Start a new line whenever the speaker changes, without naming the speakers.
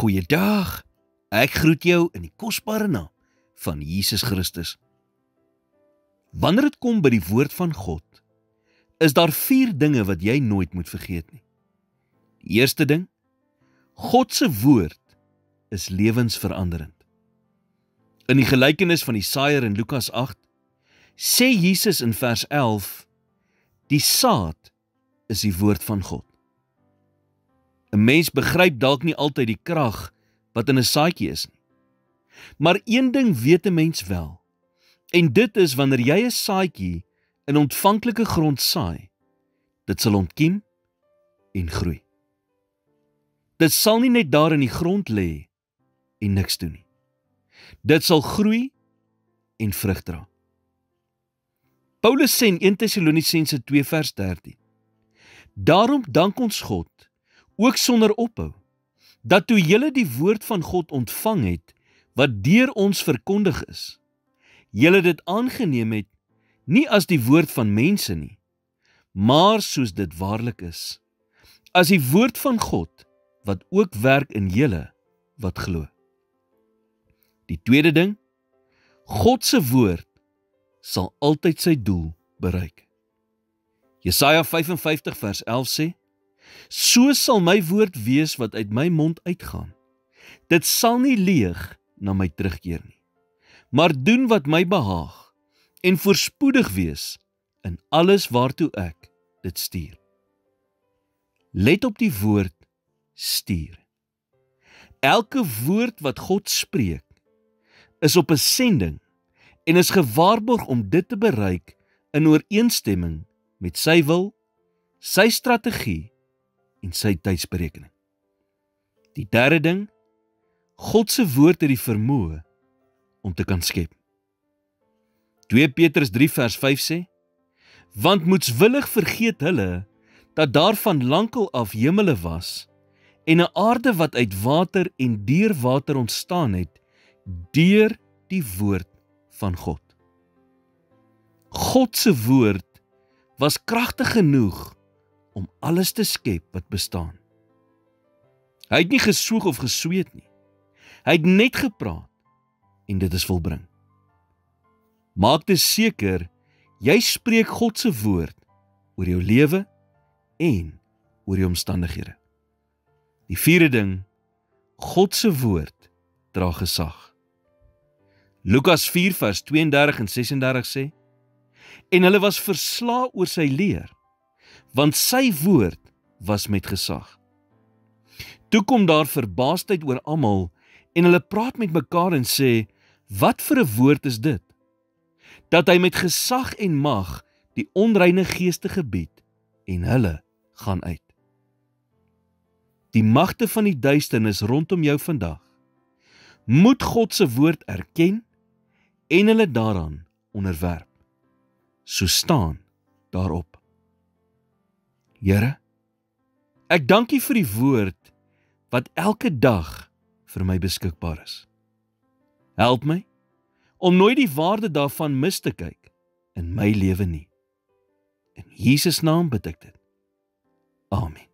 Goeiedag, ek groet jou in die kosbare naam van Jesus Christus. Wanneer dit kom by die woord van God, is daar 4 dinge wat jy nooit moet vergeet nie. Die eerste ding, God se woord is lewensveranderend. In die gelykenis van die saaiër in Lukas 8, sê Jesus in vers 11, die saad is die woord van God. 'n Mens begryp dalk nie altyd die krag wat in 'n saadjie is nie. Maar een ding weet 'n mens wel, en dit is wanneer jy 'n saadjie in ontvanklike grond saai, dit sal ontkiem en groei. Dit sal nie net daar in die grond lê en niks doen nie. Dit sal groei en vrug dra. Paulus sê in 1 Tessalonisense 2 vers 13, daarom dank ons God, ook sonder ophou, dat toe julle die woord van God ontvang het, wat deur ons verkondig is, julle dit aangeneem het, nie as die woord van mense nie, maar soos dit waarlik is, as die woord van God, wat ook werk in julle, wat glo. Die tweede ding, God se woord sal altyd sy doel bereik. Jesaja 55 vers 11 sê, so sal my woord wees wat uit my mond uitgaan. Dit sal nie leeg na my terugkeer nie, maar doen wat my behaag en voorspoedig wees in alles waartoe ek dit stuur. Let op die woord stuur. Elke woord wat God spreek, is op 'n sending en is gewaarborg om dit te bereik in ooreenstemming met sy wil, sy strategie en sy tydsberekening. Die derde ding, God se woord het die vermoë om te kan skep. 2 Petrus 3 vers 5 sê, want moetswillig vergeet hulle, dat daar van lankal af hemele was, en 'n aarde wat uit water en deur water ontstaan het, deur die woord van God. God se woord was kragtig genoeg om alles te skep wat bestaan. Hy het nie gesoeg of gesweet nie. Hy het net gepraat en dit is volbring. Maak dit seker, jy spreek God se woord oor jou lewe en oor jou omstandighede. Die vierde ding, God se woord dra gesag. Lukas 4 vers 32 en 36 sê, en hulle was verslae oor sy leer, want sy woord was met gesag. Toe kom daar verbaasdheid oor almal, en hulle praat met mekaar en sê, wat vir 'n woord is dit? Dat hy met gesag en mag die onreine geeste gebied, en hulle gaan uit. Die magte van die duisternis rondom jou vandag, moet God se woord erken, en hulle daaraan onderwerp. So staan daarop. Here, ek dank U vir die woord wat elke dag vir my beskikbaar is. Help my om nooit die waarde daarvan mis te kyk in my lewe nie. In Jesus naam bid ek dit. Amen.